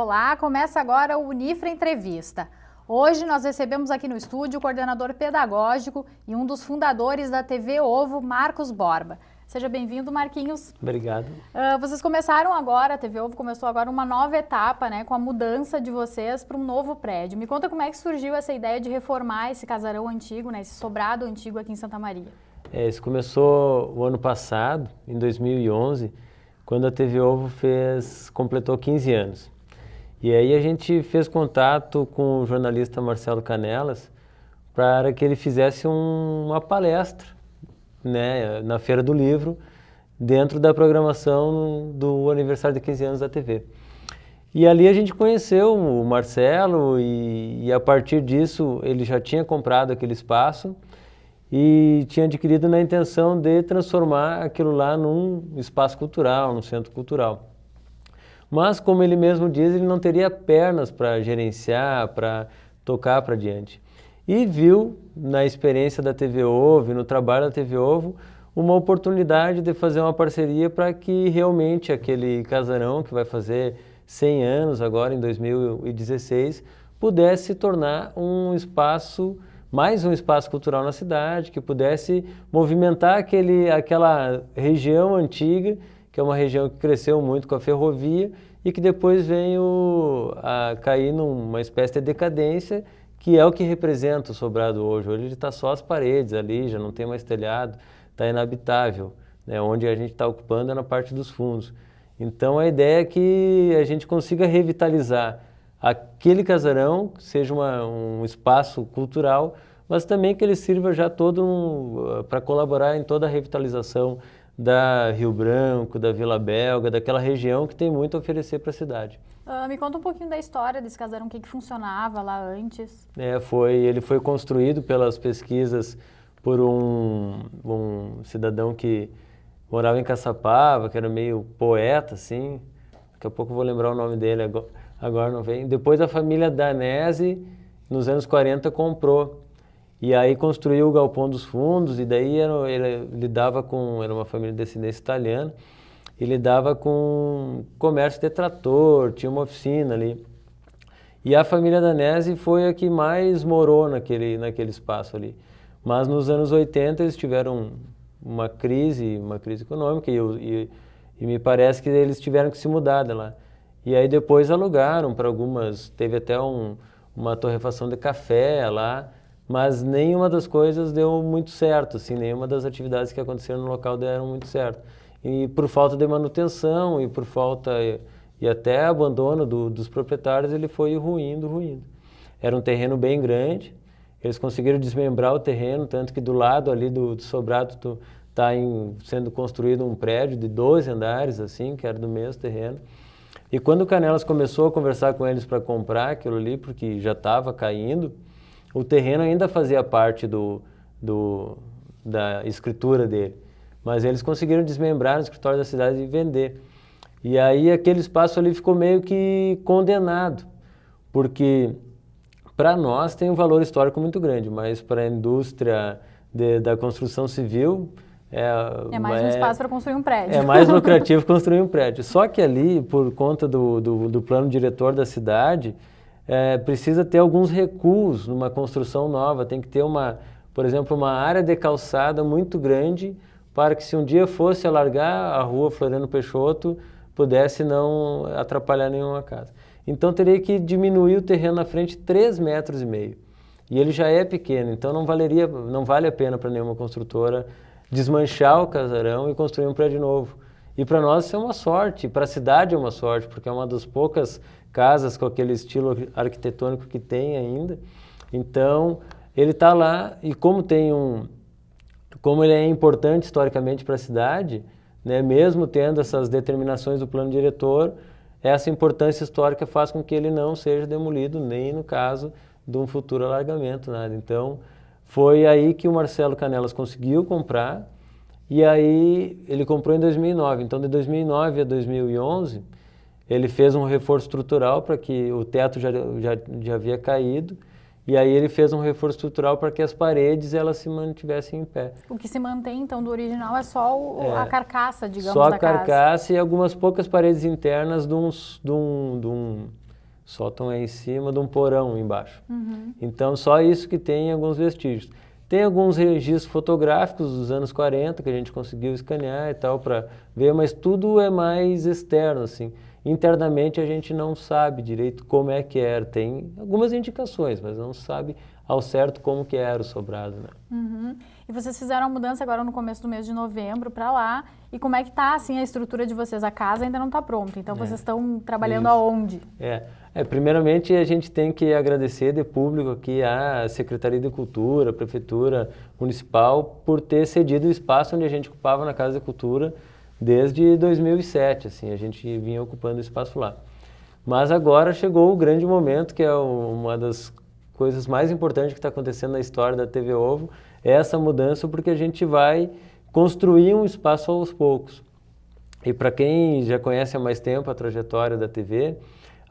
Olá, começa agora o Unifra Entrevista. Hoje nós recebemos aqui no estúdio o coordenador pedagógico e um dos fundadores da TV Ovo, Marcos Borba. Seja bem-vindo, Marquinhos. Obrigado. Vocês começaram agora, a TV Ovo começou agora uma nova etapa, né, com a mudança de vocês para um novo prédio. Me conta como é que surgiu essa ideia de reformar esse casarão antigo, né, esse sobrado antigo aqui em Santa Maria. Isso começou o ano passado, em 2011, quando a TV Ovo completou 15 anos. E aí a gente fez contato com o jornalista Marcelo Canelas para que ele fizesse uma palestra, né, na Feira do Livro, dentro da programação do aniversário de 15 anos da TV. E ali a gente conheceu o Marcelo e a partir disso ele já tinha comprado aquele espaço e tinha adquirido na intenção de transformar aquilo lá num espaço cultural, num centro cultural. Mas, como ele mesmo diz, ele não teria pernas para gerenciar, para tocar para diante. E viu, na experiência da TV Ovo, no trabalho da TV Ovo, uma oportunidade de fazer uma parceria para que realmente aquele casarão, que vai fazer 100 anos agora, em 2016, pudesse se tornar mais um espaço cultural na cidade, que pudesse movimentar aquela região antiga, que é uma região que cresceu muito com a ferrovia e que depois veio a cair numa espécie de decadência, que é o que representa o sobrado hoje. Hoje ele está só as paredes ali, já não tem mais telhado, está inabitável, né? Onde a gente está ocupando é na parte dos fundos. Então a ideia é que a gente consiga revitalizar aquele casarão, que seja um espaço cultural, mas também que ele sirva já para colaborar em toda a revitalização da Rio Branco, da Vila Belga, daquela região que tem muito a oferecer para a cidade. Me conta um pouquinho da história desse casarão, o que funcionava lá antes. Ele foi construído pelas pesquisas por um cidadão que morava em Caçapava, que era meio poeta, assim. Daqui a pouco eu vou lembrar o nome dele, agora não vem. Depois a família Danese, nos anos 40, comprou. E aí construiu o Galpão dos Fundos, e daí ele lidava era uma família de descendência italiana, e lidava com comércio de trator, tinha uma oficina ali. E a família Danese foi a que mais morou naquele espaço ali. Mas nos anos 80 eles tiveram uma crise econômica, e me parece que eles tiveram que se mudar de lá. E aí depois alugaram para teve até uma torrefação de café lá, mas nenhuma das coisas deu muito certo, assim, nenhuma das atividades que aconteceram no local deram muito certo. E por falta de manutenção e até abandono dos proprietários, ele foi ruindo. Era um terreno bem grande, eles conseguiram desmembrar o terreno, tanto que do lado ali do sobrado está sendo construído um prédio de 12 andares, assim, que era do mesmo terreno. E quando o Canelas começou a conversar com eles para comprar aquilo ali, porque já estava caindo, o terreno ainda fazia parte da escritura dele, mas eles conseguiram desmembrar no escritório da cidade e vender. E aí aquele espaço ali ficou meio que condenado, porque para nós tem um valor histórico muito grande, mas para a indústria da construção civil é mais um espaço para construir um prédio. É mais lucrativo construir um prédio. Só que ali, por conta do plano diretor da cidade, precisa ter alguns recuos numa construção nova. Tem que ter por exemplo, uma área de calçada muito grande para que, se um dia fosse alargar a rua Floriano Peixoto, pudesse não atrapalhar nenhuma casa. Então teria que diminuir o terreno na frente 3,5 metros. E ele já é pequeno, então não vale a pena para nenhuma construtora desmanchar o casarão e construir um prédio novo. E para nós isso é uma sorte, para a cidade é uma sorte, porque é uma das poucas casas com aquele estilo arquitetônico que tem ainda. Então, ele está lá e como ele é importante historicamente para a cidade, né, mesmo tendo essas determinações do plano diretor, essa importância histórica faz com que ele não seja demolido, nem no caso de um futuro alargamento, nada. Então, foi aí que o Marcelo Canelas conseguiu comprar, e aí ele comprou em 2009. Então, de 2009 a 2011, ele fez um reforço estrutural para que o teto já havia caído, e aí ele fez um reforço estrutural para que as paredes elas se mantivessem em pé. O que se mantém, então, do original é só a carcaça, digamos, da casa. Só a carcaça carcaça e algumas poucas paredes internas de um O sótão é em cima de um porão embaixo. Então, só isso que tem alguns vestígios. Tem alguns registros fotográficos dos anos 40 que a gente conseguiu escanear e tal para ver, mas tudo é mais externo, assim. Internamente a gente não sabe direito como é que era. Tem algumas indicações, mas não sabe ao certo como que era o sobrado, né? E vocês fizeram a mudança agora no começo do mês de novembro para lá. E como é que tá, assim, a estrutura de vocês? A casa ainda não está pronta, então vocês estão trabalhando aonde? Primeiramente a gente tem que agradecer de público aqui à Secretaria de Cultura, a Prefeitura Municipal, por ter cedido o espaço onde a gente ocupava na Casa de Cultura desde 2007, assim, a gente vinha ocupando o espaço lá. Mas agora chegou o grande momento, que é uma das coisas mais importantes que está acontecendo na história da TV Ovo, é essa mudança, porque a gente vai construir um espaço aos poucos. E para quem já conhece há mais tempo a trajetória da TV,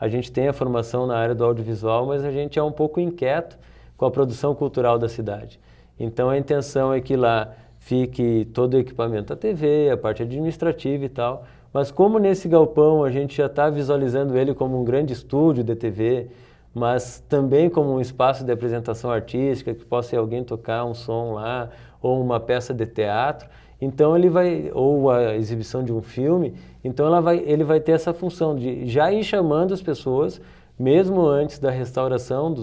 a gente tem a formação na área do audiovisual, mas a gente é um pouco inquieto com a produção cultural da cidade. Então a intenção é que lá fique todo o equipamento da TV, a parte administrativa e tal, mas como nesse galpão a gente já está visualizando ele como um grande estúdio de TV, mas também como um espaço de apresentação artística, que possa alguém tocar um som lá, ou uma peça de teatro, então ele vai, ou a exibição de um filme, então ele vai ter essa função de já ir chamando as pessoas, mesmo antes da restauração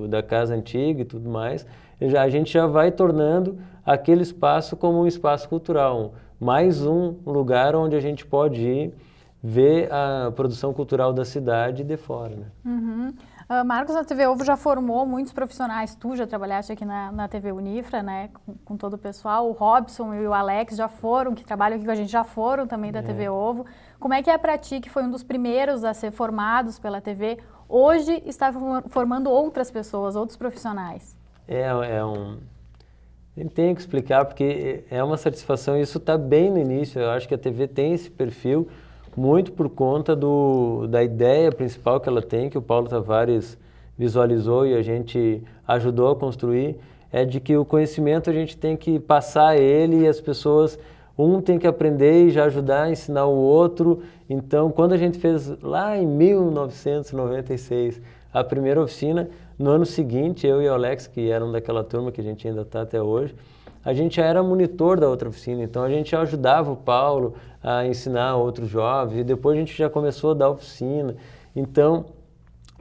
da casa antiga e tudo mais, a gente já vai tornando aquele espaço como um espaço cultural, mais um lugar onde a gente pode ir ver a produção cultural da cidade de fora, né? Marcos, a TV Ovo já formou muitos profissionais, tu já trabalhaste aqui na TV Unifra, né, com todo o pessoal, o Robson e o Alex já foram, que trabalham aqui com a gente, já foram também da TV Ovo. Como é que é para ti, que foi um dos primeiros a ser formados pela TV, hoje está formando outras pessoas, outros profissionais? Eu tenho que explicar, porque é uma satisfação, isso está bem no início, eu acho que a TV tem esse perfil, muito por conta da ideia principal que ela tem, que o Paulo Tavares visualizou e a gente ajudou a construir, é de que o conhecimento a gente tem que passar ele e as pessoas, um tem que aprender e já ajudar a ensinar o outro. Então, quando a gente fez lá em 1996 a primeira oficina, no ano seguinte, eu e o Alex, que eram daquela turma que a gente ainda está até hoje, a gente já era monitor da outra oficina, então a gente já ajudava o Paulo a ensinar outros jovens, e depois a gente já começou a dar oficina. Então,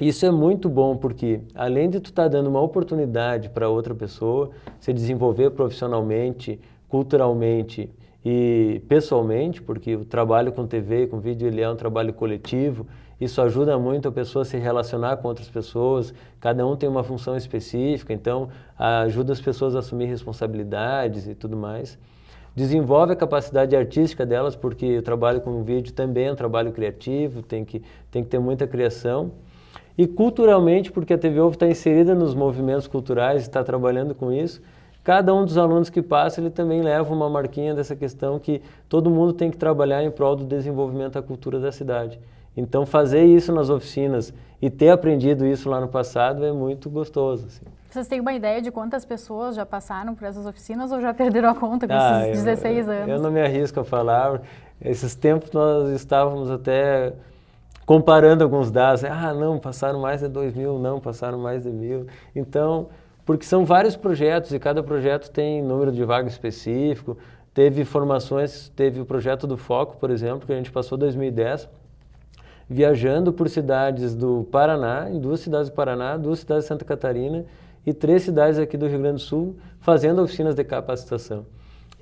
isso é muito bom, porque além de tu estar dando uma oportunidade para outra pessoa se desenvolver profissionalmente, culturalmente e pessoalmente, porque o trabalho com TV e com vídeo ele é um trabalho coletivo, isso ajuda muito a pessoa a se relacionar com outras pessoas, cada um tem uma função específica, então ajuda as pessoas a assumir responsabilidades e tudo mais. Desenvolve a capacidade artística delas, porque o trabalho com vídeo também é um trabalho criativo, tem que ter muita criação. E culturalmente, porque a TV Ovo está inserida nos movimentos culturais, está trabalhando com isso, cada um dos alunos que passa, ele também leva uma marquinha dessa questão que todo mundo tem que trabalhar em prol do desenvolvimento da cultura da cidade. Então, fazer isso nas oficinas e ter aprendido isso lá no passado é muito gostoso. Assim. Vocês têm uma ideia de quantas pessoas já passaram por essas oficinas ou já perderam a conta com esses 16 anos? Eu não me arrisco a falar. Esses tempos nós estávamos até comparando alguns dados. Não, passaram mais de 2.000, não, passaram mais de 1.000. Então, porque são vários projetos e cada projeto tem número de vaga específico. Teve formações, teve o projeto do Foco, por exemplo, que a gente passou em 2010, viajando por cidades do Paraná, em 2 cidades do Paraná, 2 cidades de Santa Catarina e 3 cidades aqui do Rio Grande do Sul, fazendo oficinas de capacitação.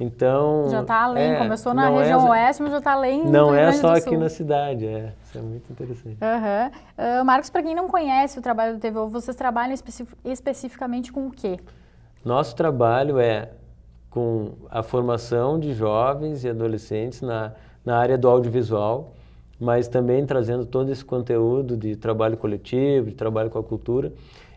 Então... Já está além, começou na região oeste, mas já está além do Rio Grande do Sul. Não é só aqui na cidade, isso é muito interessante. Marcos, para quem não conhece o trabalho do TV Ovo, vocês trabalham especificamente com o quê? Nosso trabalho é com a formação de jovens e adolescentes na área do audiovisual, mas também trazendo todo esse conteúdo de trabalho coletivo, de trabalho com a cultura,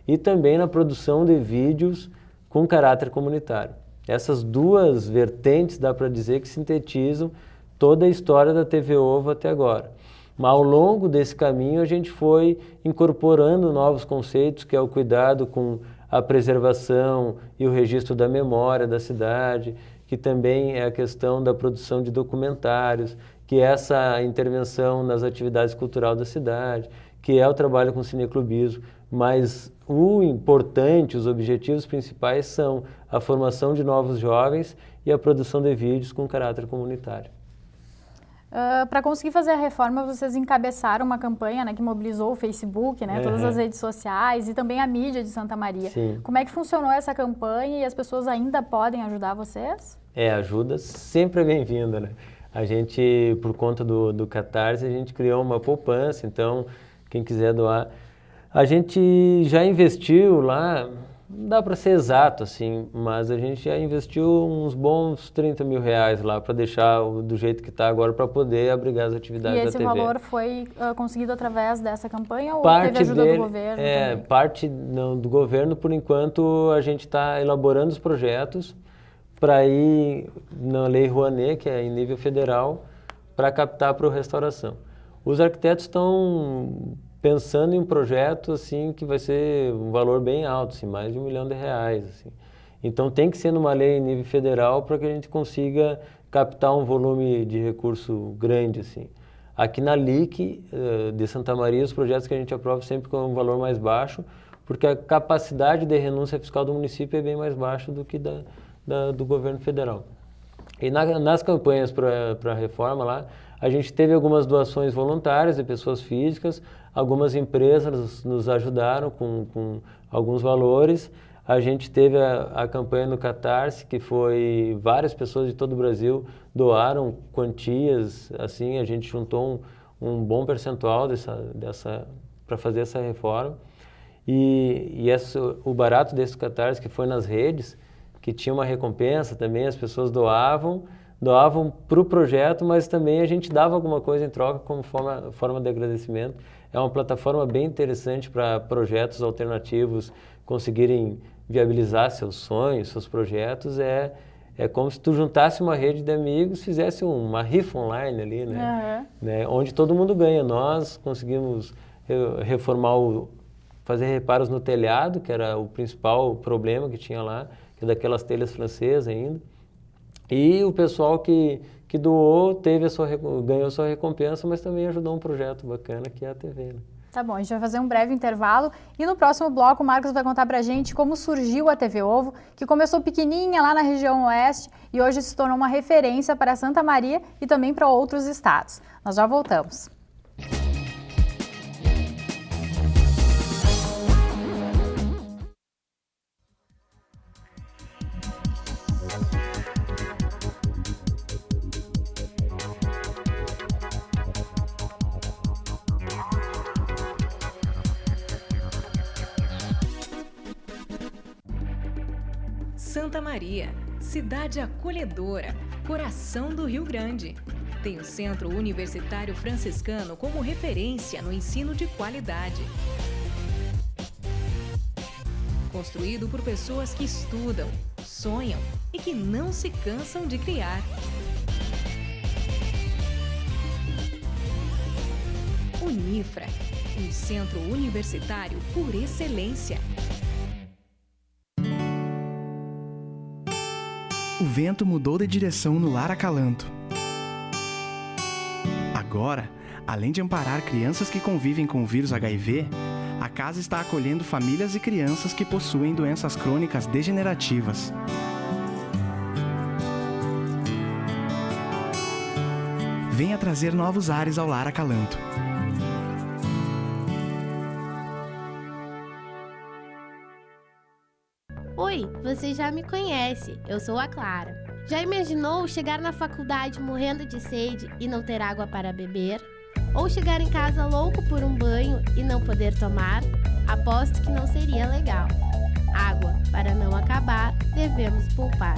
e também na produção de vídeos com caráter comunitário. Essas 2 vertentes dá para dizer que sintetizam toda a história da TV Ovo até agora. Mas ao longo desse caminho a gente foi incorporando novos conceitos, que é o cuidado com a preservação e o registro da memória da cidade, que também é a questão da produção de documentários, que é essa intervenção nas atividades culturais da cidade, que é o trabalho com cineclubismo, mas o importante, os objetivos principais são a formação de novos jovens e a produção de vídeos com caráter comunitário. Para conseguir fazer a reforma, vocês encabeçaram uma campanha, né, que mobilizou o Facebook, né, todas as redes sociais e também a mídia de Santa Maria. Sim. Como é que funcionou essa campanha e as pessoas ainda podem ajudar vocês? Ajuda sempre é bem-vinda, né? A gente, por conta do Catarse, a gente criou uma poupança, então quem quiser doar. A gente já investiu lá, não dá para ser exato assim, mas a gente já investiu uns bons 30 mil reais lá para deixar do jeito que está agora para poder abrigar as atividades da TV. E esse valor foi conseguido através dessa campanha ou Parte teve ajuda dele, do governo também? Parte não, do governo, por enquanto a gente está elaborando os projetos para ir na Lei Rouanet, que é em nível federal, para captar para a restauração. Os arquitetos estão pensando em um projeto assim que vai ser um valor bem alto, assim, mais de R$1 milhão. Assim. Então tem que ser numa lei em nível federal para que a gente consiga captar um volume de recurso grande. Assim. Aqui na LIC de Santa Maria, os projetos que a gente aprova sempre com um valor mais baixo, porque a capacidade de renúncia fiscal do município é bem mais baixa do que do governo federal. E nas campanhas para a reforma lá, a gente teve algumas doações voluntárias de pessoas físicas, algumas empresas nos ajudaram com alguns valores. A gente teve a campanha no Catarse, que foi várias pessoas de todo o Brasil doaram quantias, assim, a gente juntou um bom percentual para fazer essa reforma. E o barato desse Catarse, que foi nas redes, que tinha uma recompensa também, as pessoas doavam para o projeto, mas também a gente dava alguma coisa em troca como forma de agradecimento. É uma plataforma bem interessante para projetos alternativos conseguirem viabilizar seus sonhos, seus projetos. É como se tu juntasse uma rede de amigos, fizesse uma rifa online ali, né? Onde todo mundo ganha. Nós conseguimos fazer reparos no telhado, que era o principal problema que tinha lá, que é daquelas telhas francesas ainda. E o pessoal que doou ganhou sua recompensa, mas também ajudou um projeto bacana que é a TV. Né? Tá bom, a gente vai fazer um breve intervalo e no próximo bloco o Marcos vai contar pra gente como surgiu a TV Ovo, que começou pequenininha lá na região oeste e hoje se tornou uma referência para Santa Maria e também para outros estados. Nós já voltamos. Santa Maria, cidade acolhedora, coração do Rio Grande. Tem o Centro Universitário Franciscano como referência no ensino de qualidade. Construído por pessoas que estudam, sonham e que não se cansam de criar. Unifra, um centro universitário por excelência. O vento mudou de direção no Lar Acalanto. Agora, além de amparar crianças que convivem com o vírus HIV, a casa está acolhendo famílias e crianças que possuem doenças crônicas degenerativas. Venha trazer novos ares ao Lar Acalanto. Oi, você já me conhece, eu sou a Clara. Já imaginou chegar na faculdade morrendo de sede e não ter água para beber? Ou chegar em casa louco por um banho e não poder tomar? Aposto que não seria legal. Água, para não acabar, devemos poupar.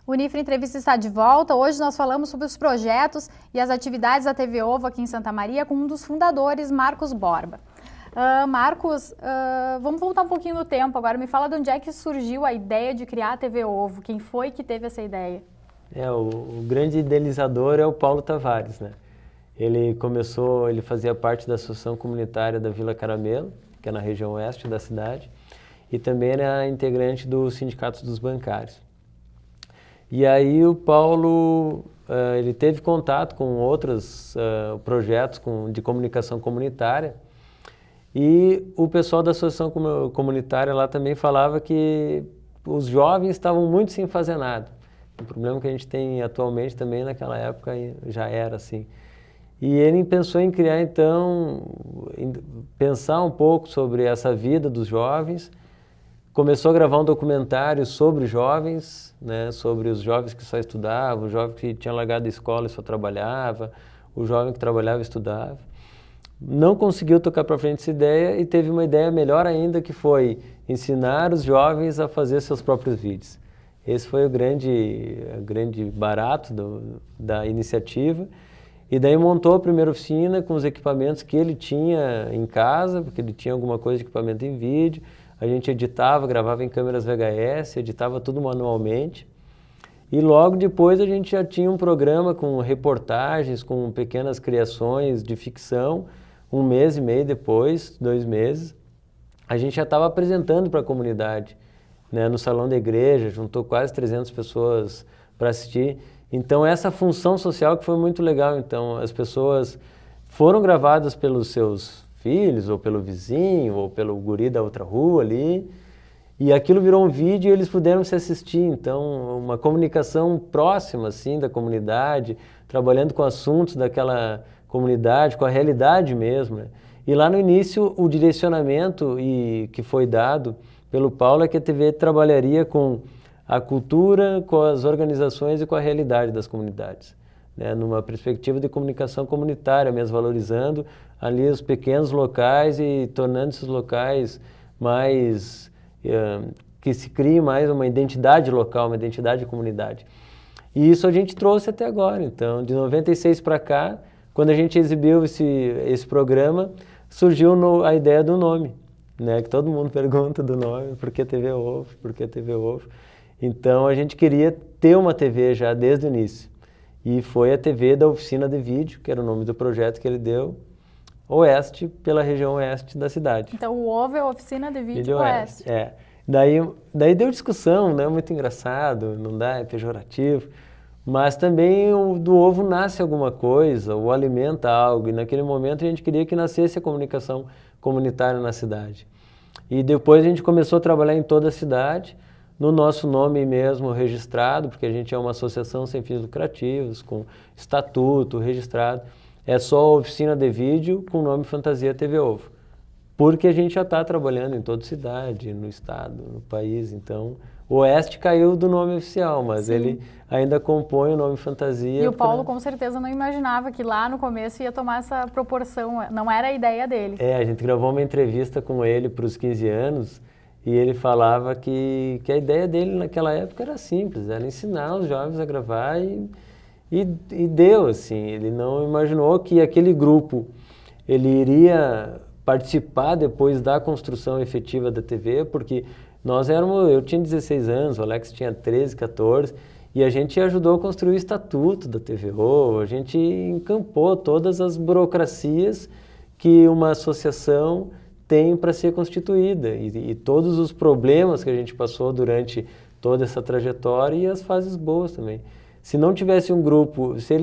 O Unifra Entrevista está de volta. Hoje nós falamos sobre os projetos e as atividades da TV Ovo aqui em Santa Maria com um dos fundadores, Marcos Borba. Marcos, vamos voltar um pouquinho no tempo agora. Me fala de onde é que surgiu a ideia de criar a TV Ovo. Quem foi que teve essa ideia? O grande idealizador é o Paulo Tavares, né? Ele fazia parte da Associação Comunitária da Vila Caramelo, que é na região oeste da cidade, e também era integrante do Sindicato dos Bancários. E aí o Paulo, ele teve contato com outros projetos de comunicação comunitária, e o pessoal da associação comunitária lá também falava que os jovens estavam muito sem fazer nada. O problema que a gente tem atualmente também naquela época já era assim. E ele pensou em criar então, pensar um pouco sobre essa vida dos jovens. Começou a gravar um documentário sobre jovens, né, sobre os jovens que só estudavam, o jovem que tinha largado a escola e só trabalhava, o jovem que trabalhava e estudava. Não conseguiu tocar para frente essa ideia e teve uma ideia melhor ainda, que foi ensinar os jovens a fazer seus próprios vídeos. Esse foi o grande barato da iniciativa. E daí montou a primeira oficina com os equipamentos que ele tinha em casa, porque ele tinha alguma coisa de equipamento em vídeo. A gente editava, gravava em câmeras VHS, editava tudo manualmente. E logo depois a gente já tinha um programa com reportagens, com pequenas criações de ficção. 1 mês e meio depois, 2 meses, a gente já estava apresentando para a comunidade, né, no salão da igreja, juntou quase 300 pessoas para assistir. Então essa função social que foi muito legal. Então as pessoas foram gravadas pelos seus filhos, ou pelo vizinho, ou pelo guri da outra rua ali, e aquilo virou um vídeo e eles puderam se assistir. Então uma comunicação próxima assim da comunidade, trabalhando com assuntos daquela comunidade, com a realidade mesmo, né? E lá no início o direcionamento que foi dado pelo Paulo é que a TV trabalharia com a cultura, com as organizações e com a realidade das comunidades, né? Numa perspectiva de comunicação comunitária, mesmo valorizando ali os pequenos locais e tornando esses locais mais, que se crie mais uma identidade local, uma identidade de comunidade. E isso a gente trouxe até agora. Então, de 96 para cá, quando a gente exibiu esse programa, surgiu a ideia do nome, né? Que todo mundo pergunta do nome, por que TV Ovo, por que TV Ovo? Então a gente queria ter uma TV já desde o início. E foi a TV da Oficina de Vídeo, que era o nome do projeto que ele deu, Oeste, pela região oeste da cidade. Então o Ovo é a Oficina de Vídeo Oeste. É. Daí deu discussão, né? Muito engraçado, não dá, é pejorativo. Mas também do ovo nasce alguma coisa, ou alimenta algo, e naquele momento a gente queria que nascesse a comunicação comunitária na cidade. E depois a gente começou a trabalhar em toda a cidade, no nosso nome mesmo registrado, porque a gente é uma associação sem fins lucrativos, com estatuto registrado. É só a Oficina de Vídeo com o nome Fantasia TV Ovo, porque a gente já está trabalhando em toda a cidade, no estado, no país. Então o Oeste caiu do nome oficial, mas sim, ele ainda compõe o nome Fantasia. E o Paulo com certeza não imaginava que lá no começo ia tomar essa proporção, não era a ideia dele. A gente gravou uma entrevista com ele para os 15 anos e ele falava que a ideia dele naquela época era simples, era ensinar os jovens a gravar e deu, assim. Ele não imaginou que aquele grupo ele iria participar depois da construção efetiva da TV, porque eu tinha 16 anos, o Alex tinha 13, 14, e a gente ajudou a construir o estatuto da TVO, a gente encampou todas as burocracias que uma associação tem para ser constituída, e todos os problemas que a gente passou durante toda essa trajetória e as fases boas também. Se não tivesse um grupo, se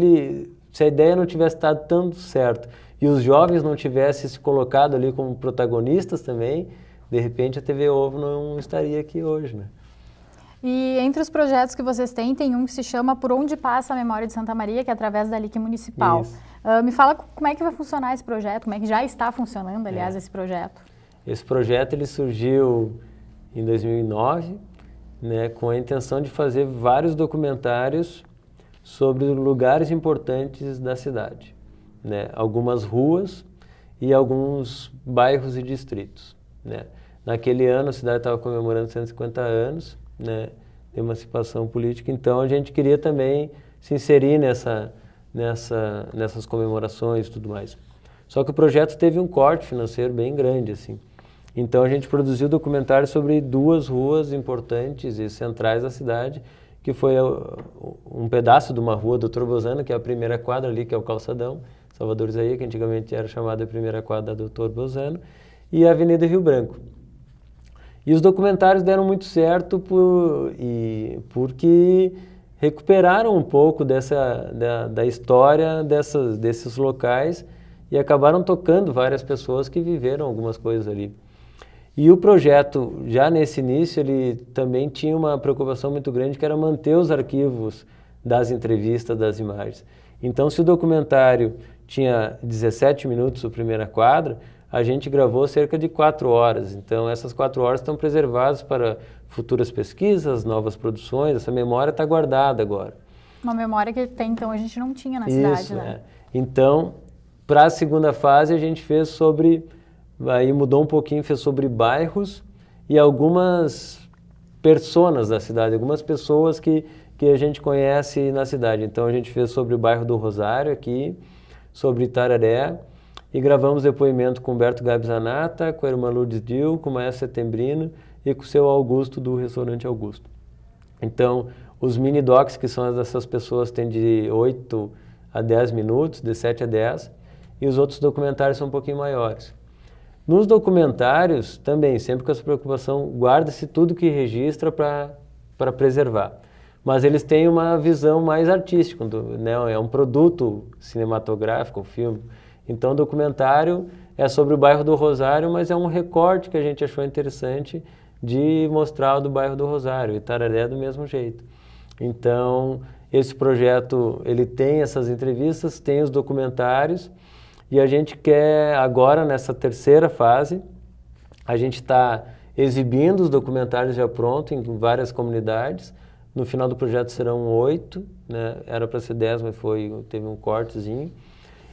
a ideia não tivesse dado tanto certo e os jovens não tivessem se colocado ali como protagonistas também, de repente a TV Ovo não estaria aqui hoje, né? E entre os projetos que vocês têm, tem um que se chama Por Onde Passa a Memória de Santa Maria, que é através da LIC Municipal. Me fala como é que vai funcionar esse projeto, como é que já está funcionando, aliás, esse projeto. Esse projeto ele surgiu em 2009, né, com a intenção de fazer vários documentários sobre lugares importantes da cidade, né? Algumas ruas e alguns bairros e distritos, né? Naquele ano a cidade estava comemorando 150 anos, né, de emancipação política, então a gente queria também se inserir nessas comemorações e tudo mais. Só que o projeto teve um corte financeiro bem grande, assim. Então a gente produziu documentários sobre 2 ruas importantes e centrais da cidade, que foi um pedaço de uma rua, Doutor Bozano, que é a primeira quadra ali, que é o Calçadão, Salvador Isaías, que antigamente era chamada a primeira quadra Doutor Bozano, e a Avenida Rio Branco. E os documentários deram muito certo porque recuperaram um pouco da história desses locais e acabaram tocando várias pessoas que viveram algumas coisas ali. E o projeto, já nesse início, ele também tinha uma preocupação muito grande, que era manter os arquivos das entrevistas, das imagens. Então, se o documentário tinha 17 minutos, a primeira quadra, a gente gravou cerca de 4 horas. Então, essas 4 horas estão preservadas para futuras pesquisas, novas produções. Essa memória está guardada agora. Uma memória que até então a gente não tinha na cidade, né? Então, para a segunda fase, a gente fez sobre... Aí mudou um pouquinho, fez sobre bairros e algumas personas da cidade, algumas pessoas que a gente conhece na cidade. Então, a gente fez sobre o bairro do Rosário aqui, sobre Itararé, e gravamos depoimento com Humberto Gabi Zanata, com a irmã Lourdes Dil, com o Maestro Setembrino e com o seu Augusto, do Restaurante Augusto. Então, os mini-docs, que são dessas pessoas, têm de 8 a 10 minutos, de 7 a 10, e os outros documentários são um pouquinho maiores. Nos documentários, também, sempre com essa preocupação, guarda-se tudo que registra para preservar. Mas eles têm uma visão mais artística, né? É um produto cinematográfico, um filme. Então, o documentário é sobre o bairro do Rosário, mas é um recorte que a gente achou interessante de mostrar o do bairro do Rosário, Itararé do mesmo jeito. Então, esse projeto, ele tem essas entrevistas, tem os documentários, e a gente quer agora, nessa terceira fase, a gente está exibindo os documentários já prontos em várias comunidades. No final do projeto serão 8, né? Era para ser 10, mas teve um cortezinho.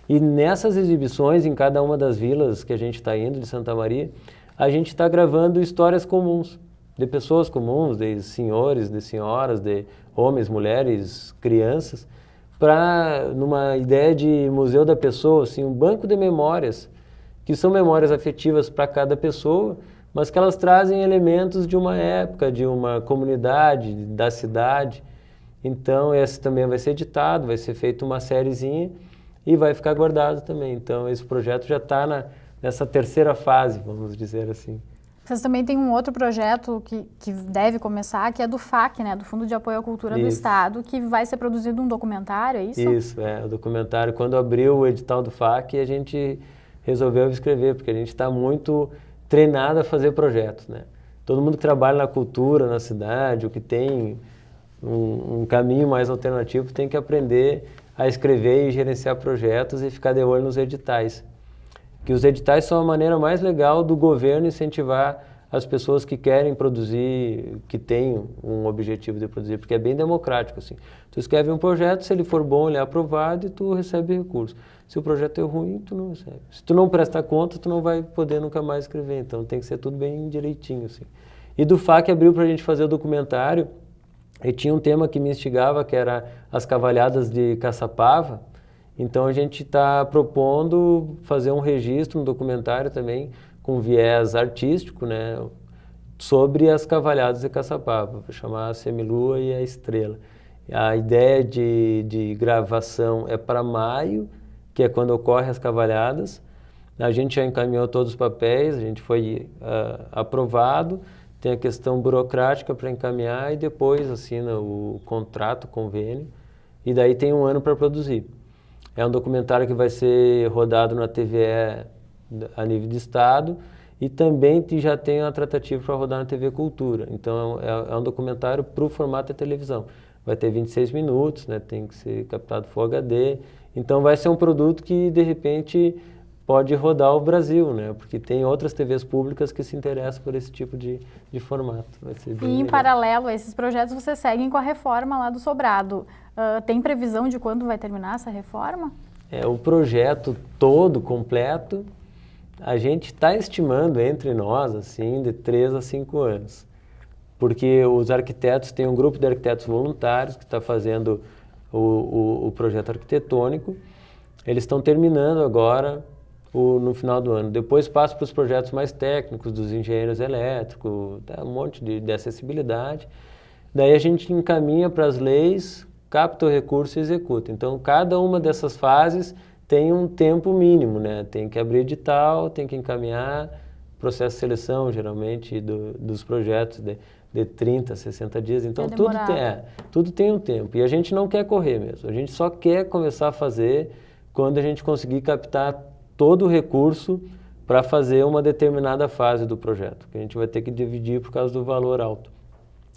E nessas exibições, em cada uma das vilas que a gente está indo, de Santa Maria, a gente está gravando histórias comuns, de pessoas comuns, de senhores, de senhoras, de homens, mulheres, crianças, numa ideia de museu da pessoa, assim, um banco de memórias, que são memórias afetivas para cada pessoa, mas que elas trazem elementos de uma época, de uma comunidade, da cidade. Então, esse também vai ser editado, vai ser feita uma sériezinha e vai ficar guardado também. Então, esse projeto já está nessa terceira fase, vamos dizer assim. Vocês também têm um outro projeto que deve começar, que é do FAC, né? Do Fundo de Apoio à Cultura do Estado, que vai ser produzido um documentário, é isso? Isso, o documentário. Quando abriu o edital do FAC, a gente resolveu escrever, porque a gente está muito treinado a fazer projetos, né? Todo mundo que trabalha na cultura, na cidade, ou que tem um caminho mais alternativo, tem que aprender a escrever e gerenciar projetos e ficar de olho nos editais. Que os editais são a maneira mais legal do governo incentivar as pessoas que querem produzir, que têm um objetivo de produzir, porque é bem democrático, assim. Tu escreve um projeto, se ele for bom, ele é aprovado e tu recebe recurso. Se o projeto é ruim, tu não recebe. Se tu não prestar conta, tu não vai poder nunca mais escrever, então tem que ser tudo bem direitinho, assim. E do FAC abriu pra gente fazer o documentário, e tinha um tema que me instigava, que era as cavalhadas de Caçapava. Então, a gente está propondo fazer um registro, um documentário também, com viés artístico, né, sobre as cavalhadas de Caçapava, para chamar a Semilua e a Estrela. A ideia de gravação é para maio, que é quando ocorrem as cavalhadas. A gente já encaminhou todos os papéis, a gente foi aprovado, tem a questão burocrática para encaminhar e depois assina o contrato, o convênio, e daí tem um ano para produzir. É um documentário que vai ser rodado na TVE a nível de estado e também já tem uma tratativa para rodar na TV Cultura. Então é um documentário para o formato de televisão. Vai ter 26 minutos, né? Tem que ser captado Full HD. Então vai ser um produto que de repente pode rodar o Brasil, né? Porque tem outras TVs públicas que se interessam por esse tipo de formato. Vai ser bem legal. Paralelo a esses projetos, vocês seguem com a reforma lá do Sobrado. Tem previsão de quando vai terminar essa reforma? O projeto todo, completo, a gente está estimando entre nós, assim, de 3 a 5 anos. Porque os arquitetos, tem um grupo de arquitetos voluntários que está fazendo o projeto arquitetônico. Eles estão terminando agora no final do ano. Depois passa para os projetos mais técnicos, dos engenheiros elétricos, um monte de acessibilidade. Daí a gente encaminha para as leis, capta o recurso e executa. Então, cada uma dessas fases tem um tempo mínimo, né? Tem que abrir edital, tem que encaminhar processo de seleção, geralmente, dos projetos de 30, 60 dias. Então, tudo tem um tempo. E a gente não quer correr mesmo. A gente só quer começar a fazer quando a gente conseguir captar todo o recurso para fazer uma determinada fase do projeto, que a gente vai ter que dividir por causa do valor alto.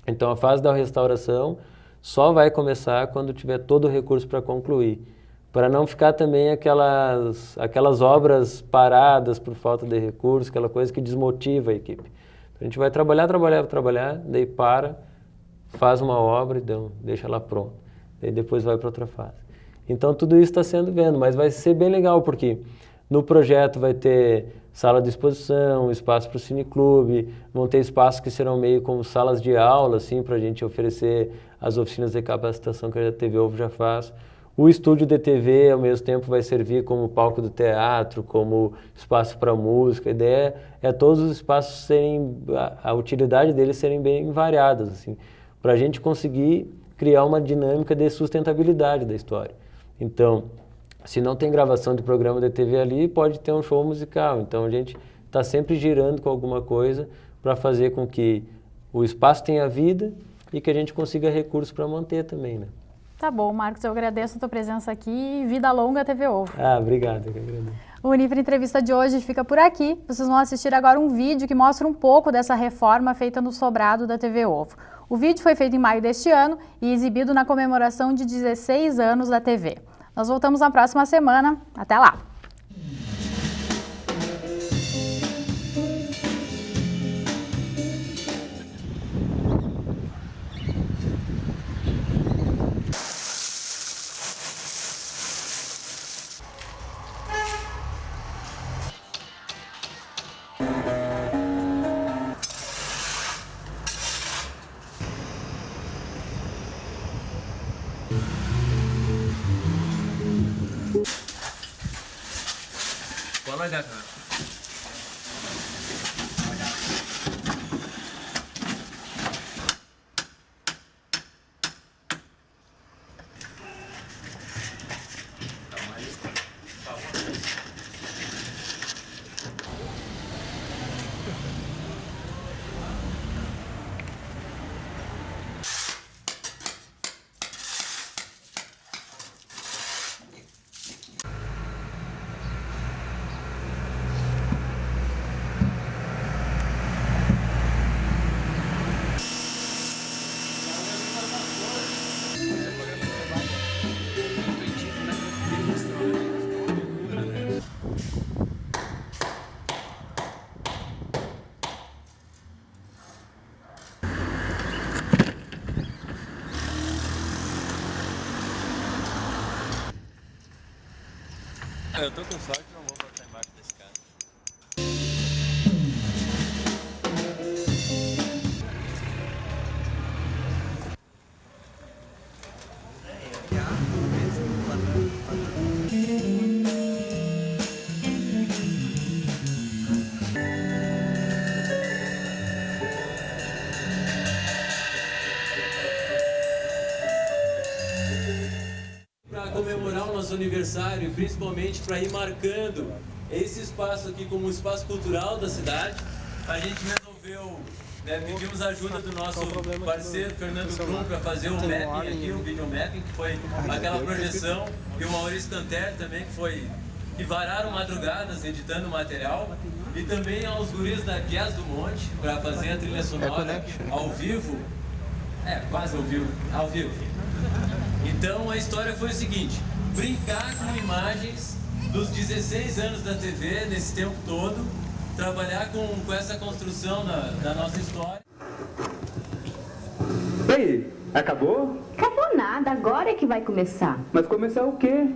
Então, a fase da restauração só vai começar quando tiver todo o recurso para concluir, para não ficar também aquelas obras paradas por falta de recurso, aquela coisa que desmotiva a equipe. Então, a gente vai trabalhar, daí faz uma obra e deixa ela pronta. Daí depois vai para outra fase. Então, tudo isso está sendo vendo, mas vai ser bem legal, porque no projeto vai ter sala de exposição, espaço para o cineclube, vão ter espaços que serão meio como salas de aula, assim, para a gente oferecer as oficinas de capacitação que a TV Ovo já faz. O estúdio de TV, ao mesmo tempo, vai servir como palco do teatro, como espaço para música. A ideia é todos os espaços a utilidade deles serem bem variadas, assim, para a gente conseguir criar uma dinâmica de sustentabilidade da história. Então, se não tem gravação de programa de TV ali, pode ter um show musical. Então, a gente está sempre girando com alguma coisa para fazer com que o espaço tenha vida e que a gente consiga recursos para manter também, né? Tá bom, Marcos, eu agradeço a tua presença aqui e vida longa TV Ovo. Obrigado, eu que agradeço. O Unifre Entrevista de hoje fica por aqui. Vocês vão assistir agora um vídeo que mostra um pouco dessa reforma feita no sobrado da TV Ovo. O vídeo foi feito em maio deste ano e exibido na comemoração de 16 anos da TV. Nós voltamos na próxima semana. Até lá! Boa noite, Eu tô com sorte, não vou botar embaixo desse cara. Para comemorar o nosso aniversário, principalmente para ir marcando esse espaço aqui como um espaço cultural da cidade, a gente resolveu, pedimos a ajuda do nosso parceiro Fernando Brum para fazer o mapping aqui, o video mapping, que foi aquela projeção, e o Maurício Canter também, que vararam madrugadas editando material, e também aos guris da Jazz do Monte para fazer a trilha sonora ao vivo, quase ao vivo. Então a história foi o seguinte: brincar com imagens dos 16 anos da TV nesse tempo todo, trabalhar com essa construção da nossa história. E aí, acabou? Acabou nada, agora é que vai começar. Mas começar o quê?